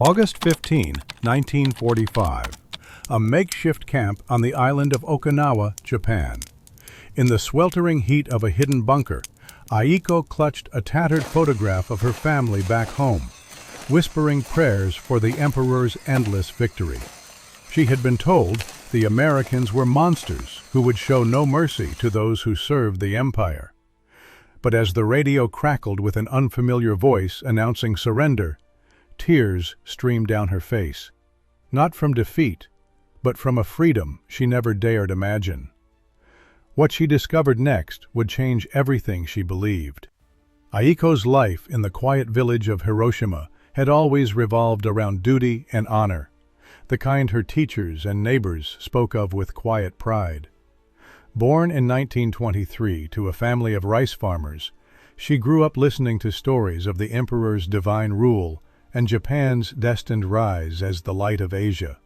August 15, 1945. A makeshift camp on the island of Okinawa, Japan. In the sweltering heat of a hidden bunker, Aiko clutched a tattered photograph of her family back home, whispering prayers for the Emperor's endless victory. She had been told the Americans were monsters who would show no mercy to those who served the Empire. But as the radio crackled with an unfamiliar voice announcing surrender, tears streamed down her face. Not from defeat, but from a freedom she never dared imagine. What she discovered next would change everything she believed. Aiko's life in the quiet village of Hiroshima had always revolved around duty and honor, the kind her teachers and neighbors spoke of with quiet pride. Born in 1923 to a family of rice farmers, she grew up listening to stories of the Emperor's divine rule and Japan's destined rise as the light of Asia.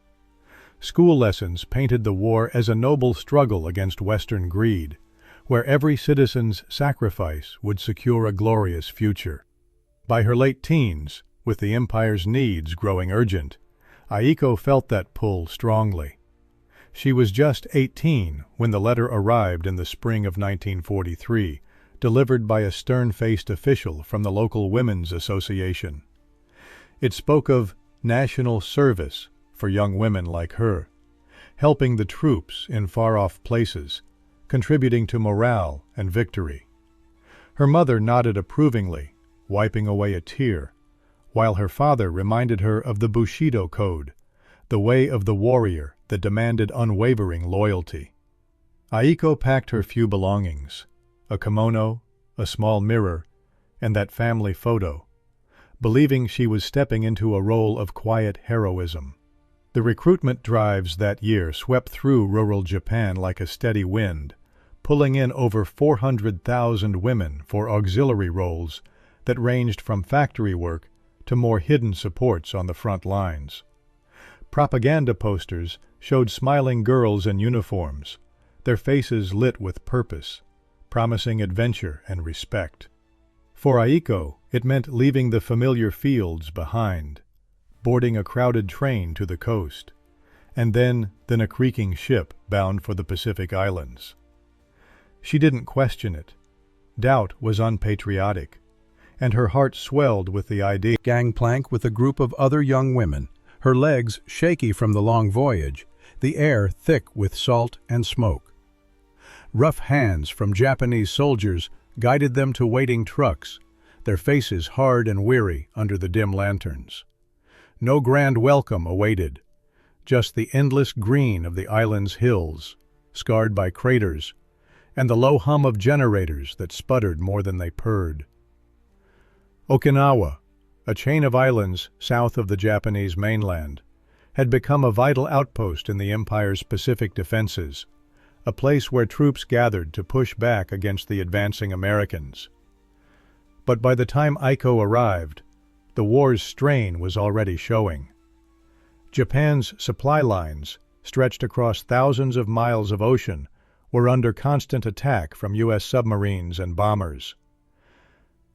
School lessons painted the war as a noble struggle against Western greed, where every citizen's sacrifice would secure a glorious future. By her late teens, with the Empire's needs growing urgent, Aiko felt that pull strongly. She was just 18 when the letter arrived in the spring of 1943, delivered by a stern-faced official from the local Women's Association. It spoke of national service for young women like her, helping the troops in far-off places, contributing to morale and victory. Her mother nodded approvingly, wiping away a tear, while her father reminded her of the Bushido Code, the way of the warrior that demanded unwavering loyalty. Aiko packed her few belongings, a kimono, a small mirror, and that family photo, believing she was stepping into a role of quiet heroism. The recruitment drives that year swept through rural Japan like a steady wind, pulling in over 400,000 women for auxiliary roles that ranged from factory work to more hidden supports on the front lines. Propaganda posters showed smiling girls in uniforms, their faces lit with purpose, promising adventure and respect. For Aiko, it meant leaving the familiar fields behind, boarding a crowded train to the coast, and then a creaking ship bound for the Pacific Islands. She didn't question it. Doubt was unpatriotic, and her heart swelled with the idea. Gangplank with a group of other young women, her legs shaky from the long voyage, the air thick with salt and smoke. Rough hands from Japanese soldiers guided them to waiting trucks, their faces hard and weary under the dim lanterns. No grand welcome awaited, just the endless green of the island's hills, scarred by craters, and the low hum of generators that sputtered more than they purred. Okinawa, a chain of islands south of the Japanese mainland, had become a vital outpost in the Empire's Pacific defenses, a place where troops gathered to push back against the advancing Americans. But by the time Aiko arrived, the war's strain was already showing. Japan's supply lines, stretched across thousands of miles of ocean, were under constant attack from U.S. submarines and bombers.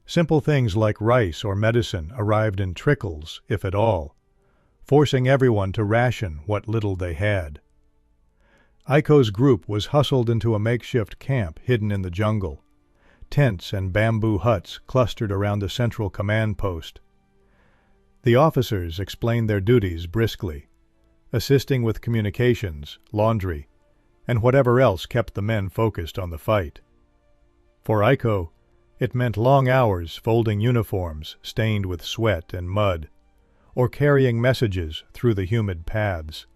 Simple things like rice or medicine arrived in trickles, if at all, forcing everyone to ration what little they had. Aiko's group was hustled into a makeshift camp hidden in the jungle. Tents and bamboo huts clustered around the central command post. The officers explained their duties briskly, assisting with communications, laundry, and whatever else kept the men focused on the fight. For Aiko, it meant long hours folding uniforms stained with sweat and mud, or carrying messages through the humid paths.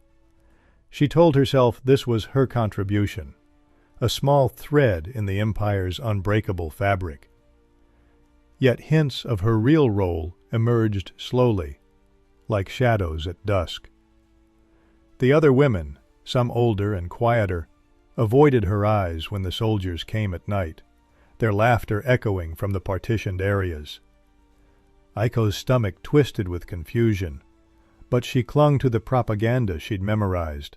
She told herself this was her contribution, a small thread in the Empire's unbreakable fabric. Yet hints of her real role emerged slowly, like shadows at dusk. The other women, some older and quieter, avoided her eyes when the soldiers came at night, their laughter echoing from the partitioned areas. Aiko's stomach twisted with confusion, but she clung to the propaganda she'd memorized.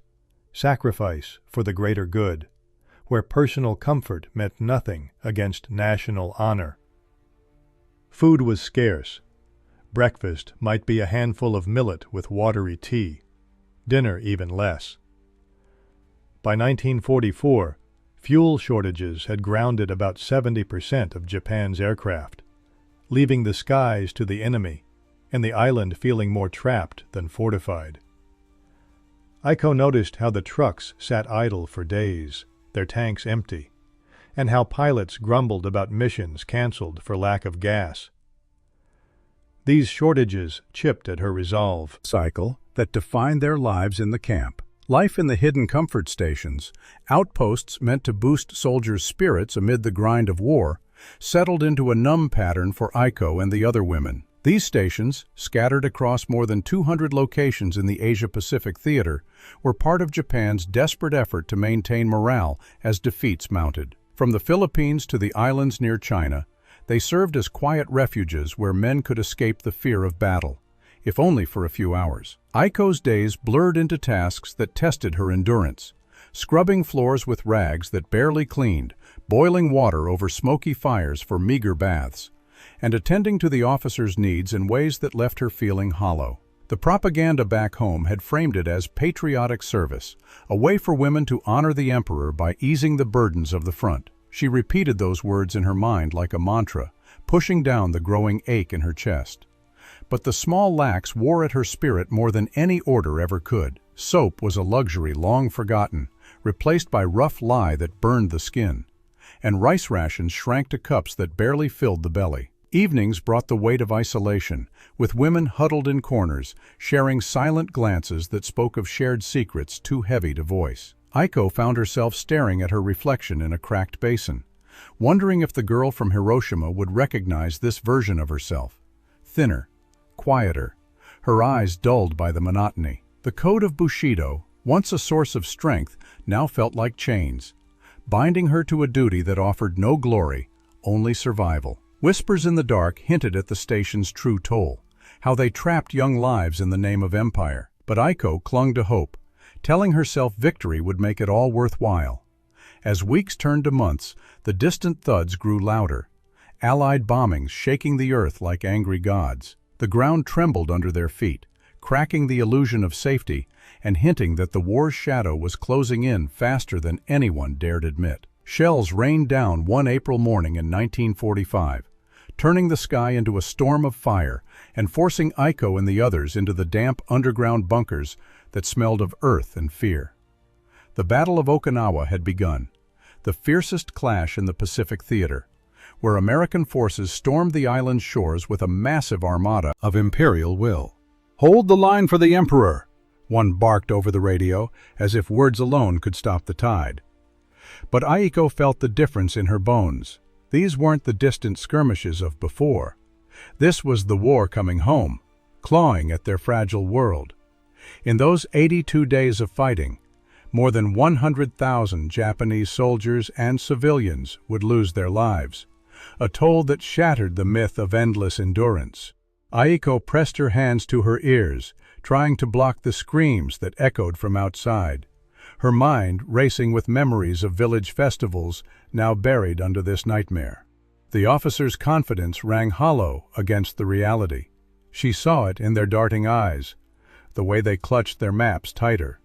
Sacrifice for the greater good, where personal comfort meant nothing against national honor. Food was scarce. Breakfast might be a handful of millet with watery tea, dinner even less. By 1944, fuel shortages had grounded about 70% of Japan's aircraft, leaving the skies to the enemy and the island feeling more trapped than fortified. Aiko noticed how the trucks sat idle for days, their tanks empty, and how pilots grumbled about missions canceled for lack of gas. These shortages chipped at her resolve. Cycle that defined their lives in the camp. Life in the hidden comfort stations, outposts meant to boost soldiers' spirits amid the grind of war, settled into a numb pattern for Aiko and the other women. These stations, scattered across more than 200 locations in the Asia-Pacific theater, were part of Japan's desperate effort to maintain morale as defeats mounted. From the Philippines to the islands near China, they served as quiet refuges where men could escape the fear of battle, if only for a few hours. Aiko's days blurred into tasks that tested her endurance, scrubbing floors with rags that barely cleaned, boiling water over smoky fires for meager baths, and attending to the officers' needs in ways that left her feeling hollow. The propaganda back home had framed it as patriotic service, a way for women to honor the emperor by easing the burdens of the front. She repeated those words in her mind like a mantra, pushing down the growing ache in her chest. But the small lacks wore at her spirit more than any order ever could. Soap was a luxury long forgotten, replaced by rough lye that burned the skin, and rice rations shrank to cups that barely filled the belly. Evenings brought the weight of isolation, with women huddled in corners, sharing silent glances that spoke of shared secrets too heavy to voice. Aiko found herself staring at her reflection in a cracked basin, wondering if the girl from Hiroshima would recognize this version of herself. Thinner, quieter, her eyes dulled by the monotony. The code of Bushido, once a source of strength, now felt like chains, binding her to a duty that offered no glory, only survival. Whispers in the dark hinted at the station's true toll, how they trapped young lives in the name of empire. But Aiko clung to hope, telling herself victory would make it all worthwhile. As weeks turned to months, the distant thuds grew louder, Allied bombings shaking the earth like angry gods. The ground trembled under their feet, cracking the illusion of safety and hinting that the war's shadow was closing in faster than anyone dared admit. Shells rained down one April morning in 1945, turning the sky into a storm of fire and forcing Aiko and the others into the damp underground bunkers that smelled of earth and fear. The Battle of Okinawa had begun, the fiercest clash in the Pacific theater, where American forces stormed the island's shores with a massive armada of imperial will. "Hold the line for the Emperor," one barked over the radio, as if words alone could stop the tide. But Aiko felt the difference in her bones. These weren't the distant skirmishes of before. This was the war coming home, clawing at their fragile world. In those 82 days of fighting, more than 100,000 Japanese soldiers and civilians would lose their lives, a toll that shattered the myth of endless endurance. Aiko pressed her hands to her ears, trying to block the screams that echoed from outside, her mind racing with memories of village festivals now buried under this nightmare. The officer's confidence rang hollow against the reality. She saw it in their darting eyes, the way they clutched their maps tighter.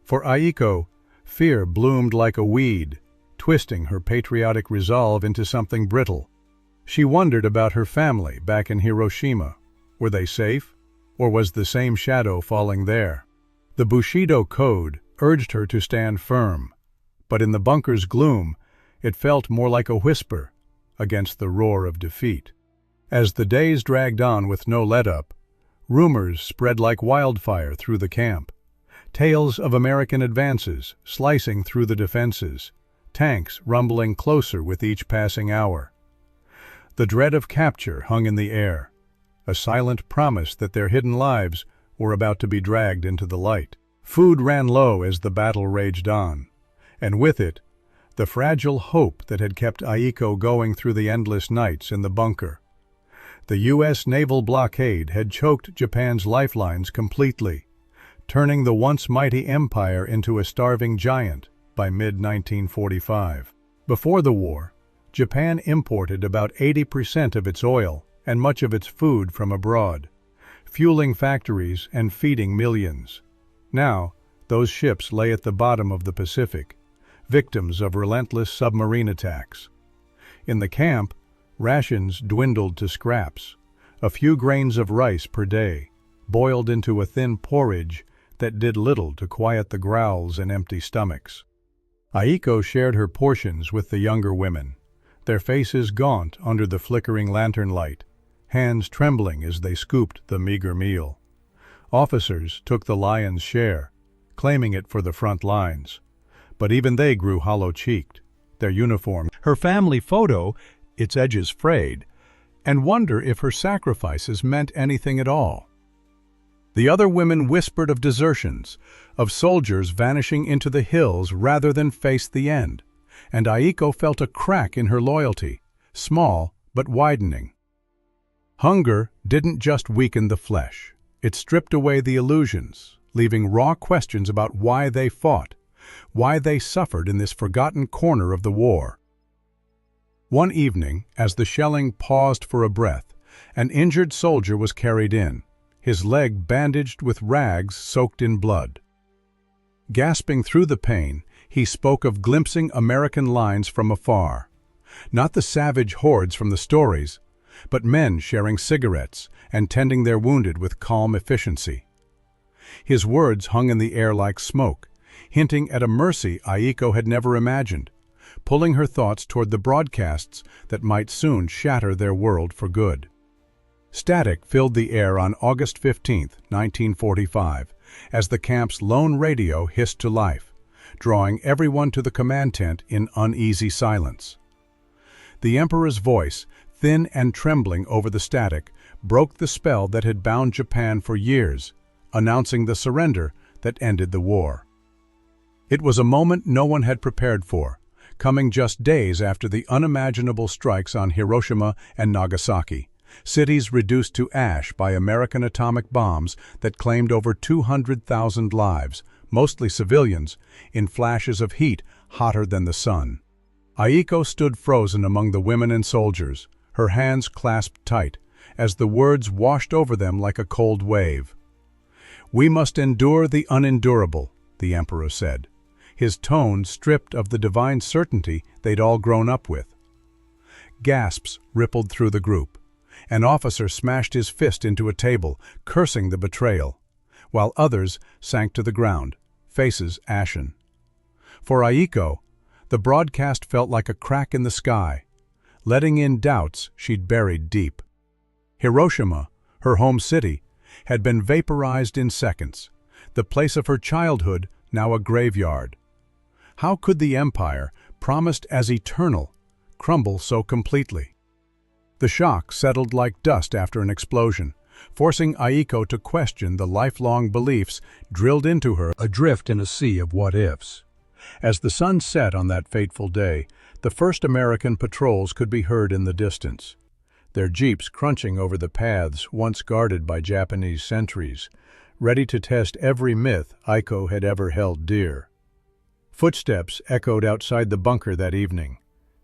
For Aiko, fear bloomed like a weed, twisting her patriotic resolve into something brittle. She wondered about her family back in Hiroshima. Were they safe, or was the same shadow falling there? The Bushido code urged her to stand firm, but in the bunker's gloom, it felt more like a whisper against the roar of defeat. As the days dragged on with no let-up, rumors spread like wildfire through the camp. Tales of American advances slicing through the defenses, tanks rumbling closer with each passing hour. The dread of capture hung in the air, a silent promise that their hidden lives were about to be dragged into the light. Food ran low as the battle raged on, and with it, the fragile hope that had kept Aiko going through the endless nights in the bunker. The U.S. naval blockade had choked Japan's lifelines completely, turning the once mighty empire into a starving giant by mid-1945. Before the war, Japan imported about 80% of its oil, and much of its food from abroad, fueling factories and feeding millions. Now, those ships lay at the bottom of the Pacific, victims of relentless submarine attacks. In the camp, rations dwindled to scraps, a few grains of rice per day, boiled into a thin porridge that did little to quiet the growls and empty stomachs. Aiko shared her portions with the younger women, their faces gaunt under the flickering lantern light, hands trembling as they scooped the meager meal. Officers took the lion's share, claiming it for the front lines, but even they grew hollow-cheeked, their uniform, her family photo, its edges frayed, and wonder if her sacrifices meant anything at all. The other women whispered of desertions, of soldiers vanishing into the hills rather than face the end, and Aiko felt a crack in her loyalty, small but widening. Hunger didn't just weaken the flesh, it stripped away the illusions, leaving raw questions about why they fought, why they suffered in this forgotten corner of the war. One evening, as the shelling paused for a breath, an injured soldier was carried in, his leg bandaged with rags soaked in blood. Gasping through the pain, he spoke of glimpsing American lines from afar. Not the savage hordes from the stories, but men sharing cigarettes and tending their wounded with calm efficiency. His words hung in the air like smoke, hinting at a mercy Aiko had never imagined, pulling her thoughts toward the broadcasts that might soon shatter their world for good. Static filled the air on August 15, 1945, as the camp's lone radio hissed to life, drawing everyone to the command tent in uneasy silence. The Emperor's voice, thin and trembling over the static, broke the spell that had bound Japan for years, announcing the surrender that ended the war. It was a moment no one had prepared for, coming just days after the unimaginable strikes on Hiroshima and Nagasaki, cities reduced to ash by American atomic bombs that claimed over 200,000 lives, mostly civilians, in flashes of heat hotter than the sun. Aiko stood frozen among the women and soldiers, her hands clasped tight, as the words washed over them like a cold wave. "We must endure the unendurable," the Emperor said, his tone stripped of the divine certainty they'd all grown up with. Gasps rippled through the group. An officer smashed his fist into a table, cursing the betrayal, while others sank to the ground, faces ashen. For Aiko, the broadcast felt like a crack in the sky, letting in doubts she'd buried deep. Hiroshima, her home city, had been vaporized in seconds, the place of her childhood now a graveyard. How could the empire, promised as eternal, crumble so completely? The shock settled like dust after an explosion, forcing Aiko to question the lifelong beliefs drilled into her, adrift in a sea of what-ifs. As the sun set on that fateful day, the first American patrols could be heard in the distance, their jeeps crunching over the paths once guarded by Japanese sentries, ready to test every myth Aiko had ever held dear. Footsteps echoed outside the bunker that evening,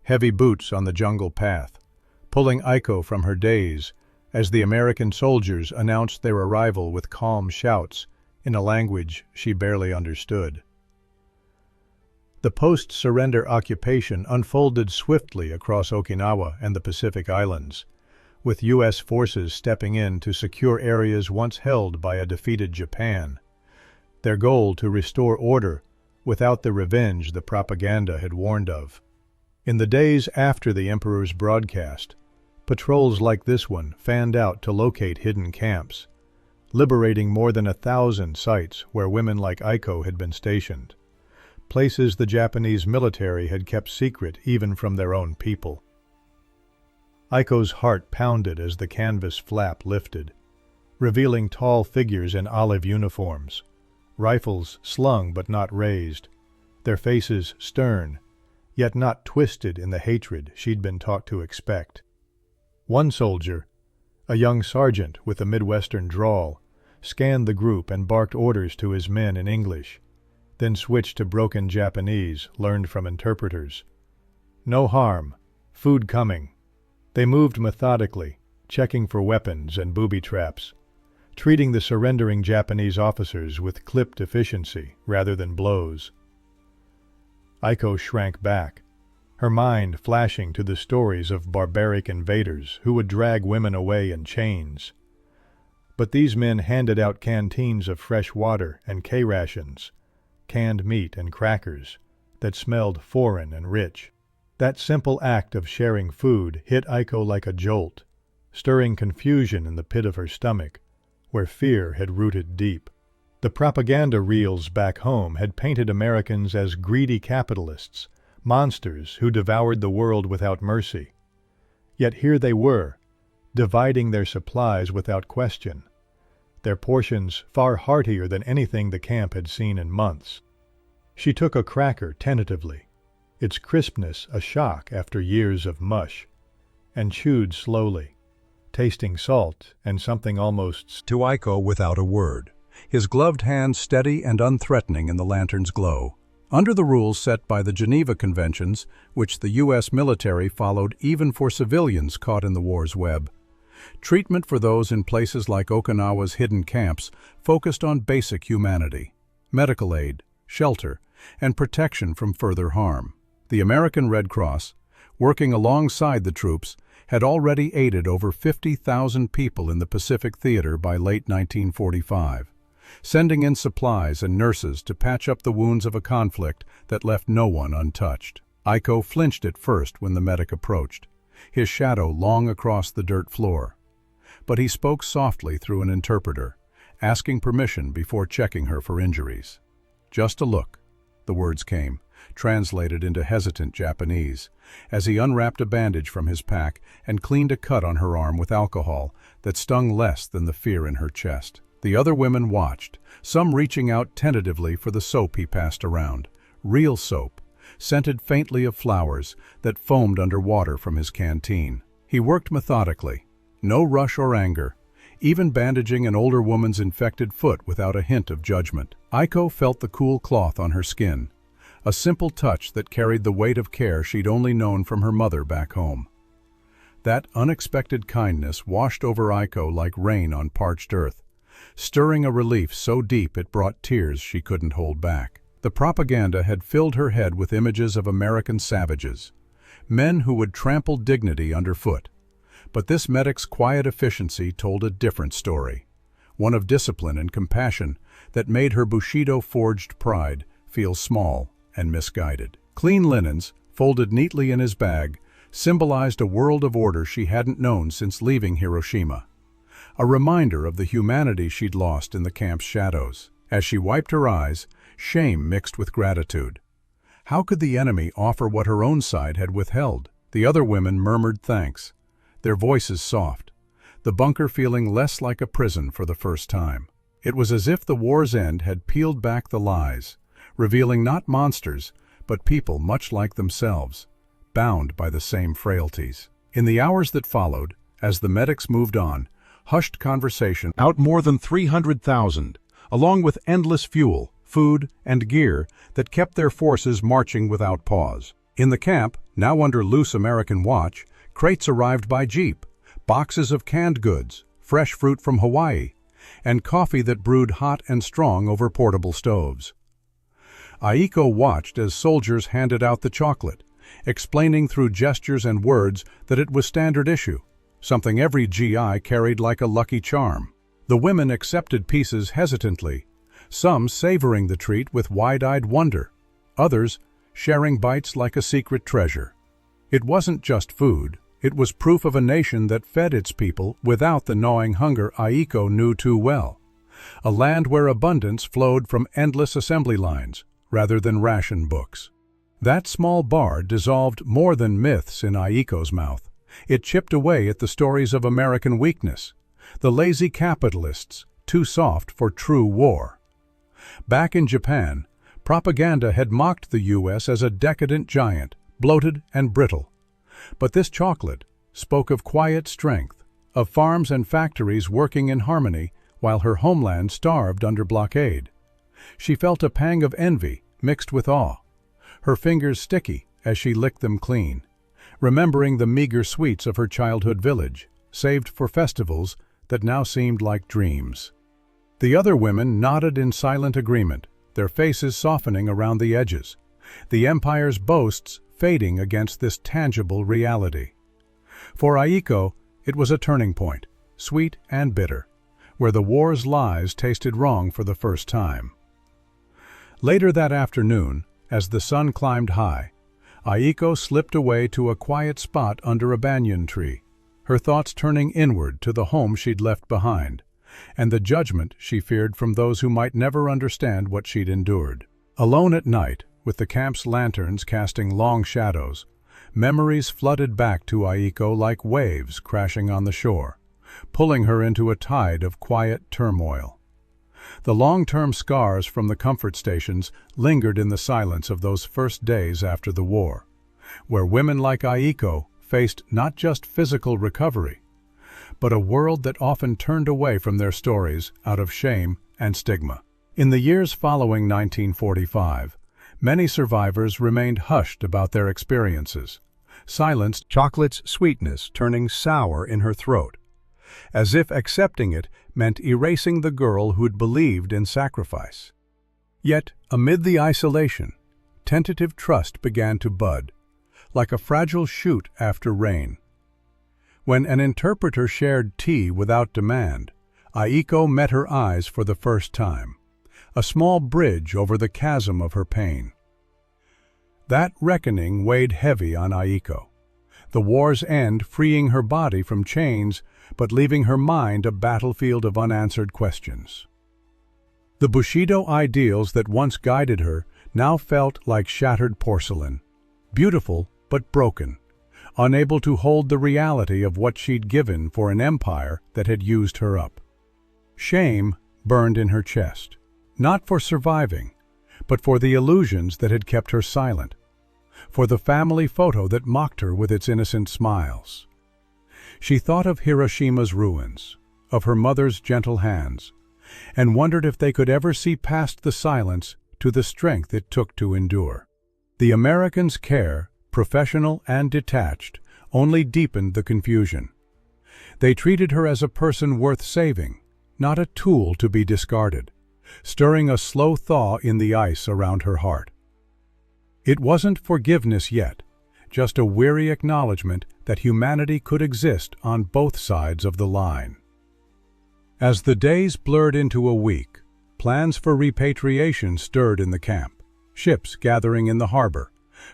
heavy boots on the jungle path, pulling Aiko from her daze as the American soldiers announced their arrival with calm shouts in a language she barely understood. The post-surrender occupation unfolded swiftly across Okinawa and the Pacific Islands, with U.S. forces stepping in to secure areas once held by a defeated Japan, their goal to restore order without the revenge the propaganda had warned of. In the days after the Emperor's broadcast, patrols like this one fanned out to locate hidden camps, liberating more than 1,000 sites where women like Aiko had been stationed, places the Japanese military had kept secret even from their own people. Aiko's heart pounded as the canvas flap lifted, revealing tall figures in olive uniforms, rifles slung but not raised, their faces stern, yet not twisted in the hatred she'd been taught to expect. One soldier, a young sergeant with a Midwestern drawl, scanned the group and barked orders to his men in English, then switched to broken Japanese learned from interpreters. No harm, food coming. They moved methodically, checking for weapons and booby traps, treating the surrendering Japanese officers with clipped efficiency rather than blows. Aiko shrank back, her mind flashing to the stories of barbaric invaders who would drag women away in chains. But these men handed out canteens of fresh water and K-rations, canned meat and crackers, that smelled foreign and rich. That simple act of sharing food hit Aiko like a jolt, stirring confusion in the pit of her stomach, where fear had rooted deep. The propaganda reels back home had painted Americans as greedy capitalists, monsters who devoured the world without mercy. Yet here they were, dividing their supplies without question, their portions far heartier than anything the camp had seen in months. She took a cracker tentatively, its crispness a shock after years of mush, and chewed slowly, tasting salt and something almost To Aiko without a word, his gloved hand steady and unthreatening in the lantern's glow. Under the rules set by the Geneva Conventions, which the U.S. military followed even for civilians caught in the war's web, treatment for those in places like Okinawa's hidden camps focused on basic humanity, medical aid, shelter, and protection from further harm. The American Red Cross, working alongside the troops, had already aided over 50,000 people in the Pacific Theater by late 1945, sending in supplies and nurses to patch up the wounds of a conflict that left no one untouched. Aiko flinched at first when the medic approached, his shadow long across the dirt floor. But he spoke softly through an interpreter, asking permission before checking her for injuries. "Just a look," the words came, translated into hesitant Japanese, as he unwrapped a bandage from his pack and cleaned a cut on her arm with alcohol that stung less than the fear in her chest. The other women watched, some reaching out tentatively for the soap he passed around, real soap, scented faintly of flowers that foamed under water from his canteen. He worked methodically, no rush or anger, even bandaging an older woman's infected foot without a hint of judgment. Aiko felt the cool cloth on her skin, a simple touch that carried the weight of care she'd only known from her mother back home. That unexpected kindness washed over Aiko like rain on parched earth, stirring a relief so deep it brought tears she couldn't hold back. The propaganda had filled her head with images of American savages, men who would trample dignity underfoot. But this medic's quiet efficiency told a different story, one of discipline and compassion that made her Bushido-forged pride feel small and misguided. Clean linens, folded neatly in his bag, symbolized a world of order she hadn't known since leaving Hiroshima, a reminder of the humanity she'd lost in the camp's shadows. As she wiped her eyes, shame mixed with gratitude. How could the enemy offer what her own side had withheld? The other women murmured thanks, their voices soft, the bunker feeling less like a prison for the first time. It was as if the war's end had peeled back the lies, revealing not monsters, but people much like themselves, bound by the same frailties. In the hours that followed, as the medics moved on, hushed conversation out more than 300,000, along with endless fuel, food, and gear that kept their forces marching without pause. In the camp, now under loose American watch, crates arrived by jeep, boxes of canned goods, fresh fruit from Hawaii, and coffee that brewed hot and strong over portable stoves. Aiko watched as soldiers handed out the chocolate, explaining through gestures and words that it was standard issue, something every GI carried like a lucky charm. The women accepted pieces hesitantly, some savoring the treat with wide-eyed wonder, others sharing bites like a secret treasure. It wasn't just food, it was proof of a nation that fed its people without the gnawing hunger Aiko knew too well, a land where abundance flowed from endless assembly lines rather than ration books. That small bar dissolved more than myths in Aiko's mouth. It chipped away at the stories of American weakness, the lazy capitalists, too soft for true war. Back in Japan, propaganda had mocked the U.S. as a decadent giant, bloated and brittle. But this chocolate spoke of quiet strength, of farms and factories working in harmony while her homeland starved under blockade. She felt a pang of envy mixed with awe, her fingers sticky as she licked them clean, remembering the meager sweets of her childhood village. saved for festivals that now seemed like dreams. The other women nodded in silent agreement, their faces softening around the edges, the empire's boasts fading against this tangible reality. For Aiko, it was a turning point, sweet and bitter, where the war's lies tasted wrong for the first time. Later that afternoon, as the sun climbed high, Aiko slipped away to a quiet spot under a banyan tree, her thoughts turning inward to the home she'd left behind, and the judgment she feared from those who might never understand what she'd endured. Alone at night, with the camp's lanterns casting long shadows, memories flooded back to Aiko like waves crashing on the shore, pulling her into a tide of quiet turmoil. The long-term scars from the comfort stations lingered in the silence of those first days after the war, where women like Aiko faced not just physical recovery, but a world that often turned away from their stories out of shame and stigma. In the years following 1945, many survivors remained hushed about their experiences, silenced, chocolate's sweetness turning sour in her throat, as if accepting it meant erasing the girl who'd believed in sacrifice. Yet, amid the isolation, tentative trust began to bud, like a fragile shoot after rain. When an interpreter shared tea without demand, Aiko met her eyes for the first time, a small bridge over the chasm of her pain. That reckoning weighed heavy on Aiko, the war's end freeing her body from chains but leaving her mind a battlefield of unanswered questions. The Bushido ideals that once guided her now felt like shattered porcelain, beautiful but broken, unable to hold the reality of what she'd given for an empire that had used her up. Shame burned in her chest, not for surviving, but for the illusions that had kept her silent, for the family photo that mocked her with its innocent smiles. She thought of Hiroshima's ruins, of her mother's gentle hands, and wondered if they could ever see past the silence to the strength it took to endure. The Americans' care, professional and detached, only deepened the confusion. They treated her as a person worth saving, not a tool to be discarded, stirring a slow thaw in the ice around her heart. It wasn't forgiveness yet, just a weary acknowledgement that humanity could exist on both sides of the line. As the days blurred into a week, plans for repatriation stirred in the camp, ships gathering in the harbor,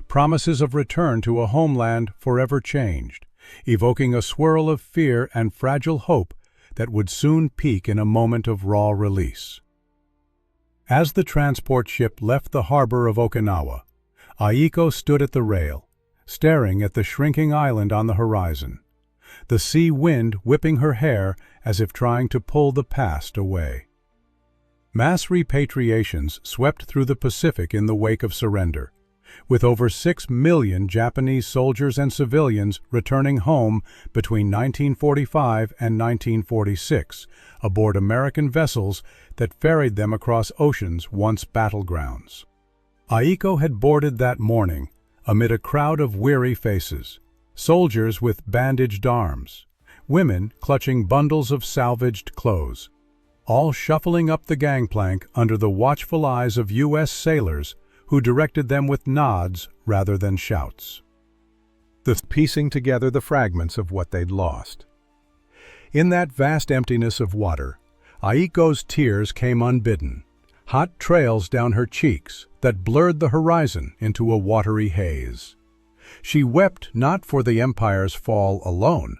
promises of return to a homeland forever changed, evoking a swirl of fear and fragile hope that would soon peak in a moment of raw release. As the transport ship left the harbor of Okinawa, Aiko stood at the rail, staring at the shrinking island on the horizon, the sea wind whipping her hair as if trying to pull the past away. Mass repatriations swept through the Pacific in the wake of surrender, with over 6 million Japanese soldiers and civilians returning home between 1945 and 1946 aboard American vessels that ferried them across oceans once battlegrounds. Aiko had boarded that morning amid a crowd of weary faces, soldiers with bandaged arms, women clutching bundles of salvaged clothes, all shuffling up the gangplank under the watchful eyes of U.S. sailors who directed them with nods rather than shouts. Piecing together the fragments of what they'd lost. In that vast emptiness of water, Aiko's tears came unbidden, hot trails down her cheeks that blurred the horizon into a watery haze. She wept not for the empire's fall alone,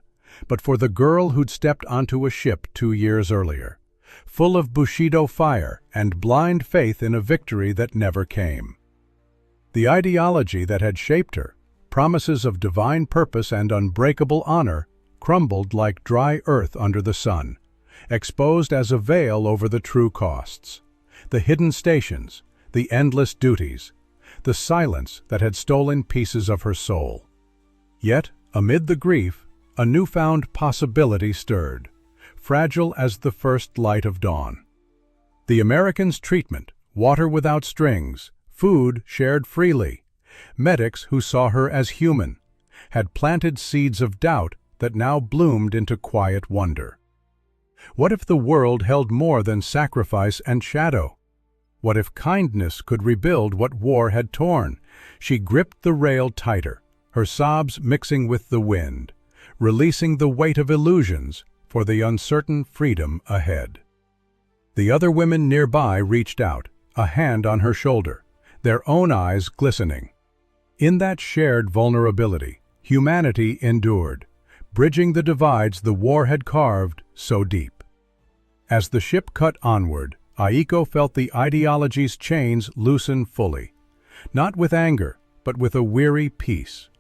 but for the girl who'd stepped onto a ship 2 years earlier, full of Bushido fire and blind faith in a victory that never came. The ideology that had shaped her, promises of divine purpose and unbreakable honor, crumbled like dry earth under the sun, exposed as a veil over the true costs, the hidden stations, the endless duties, the silence that had stolen pieces of her soul. Yet, amid the grief, a newfound possibility stirred, fragile as the first light of dawn. The Americans' treatment, water without strings, food shared freely, medics who saw her as human, had planted seeds of doubt that now bloomed into quiet wonder. What if the world held more than sacrifice and shadow? What if kindness could rebuild what war had torn? She gripped the rail tighter, her sobs mixing with the wind, releasing the weight of illusions for the uncertain freedom ahead. The other women nearby reached out, a hand on her shoulder, their own eyes glistening. In that shared vulnerability, humanity endured, bridging the divides the war had carved so deep. As the ship cut onward, Aiko felt the ideology's chains loosen fully, not with anger, but with a weary peace.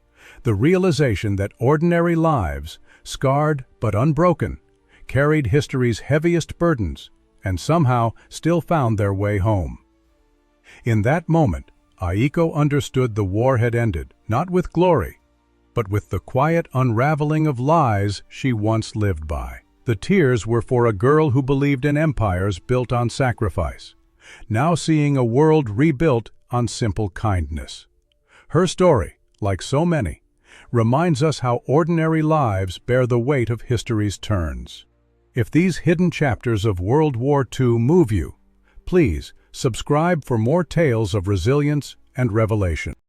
The realization that ordinary lives, scarred but unbroken, carried history's heaviest burdens and somehow still found their way home. In that moment, Aiko understood the war had ended, not with glory, but with the quiet unraveling of lies she once lived by. The tears were for a girl who believed in empires built on sacrifice, now seeing a world rebuilt on simple kindness. Her story, like so many, reminds us how ordinary lives bear the weight of history's turns. If these hidden chapters of World War II move you, please subscribe for more tales of resilience and revelation.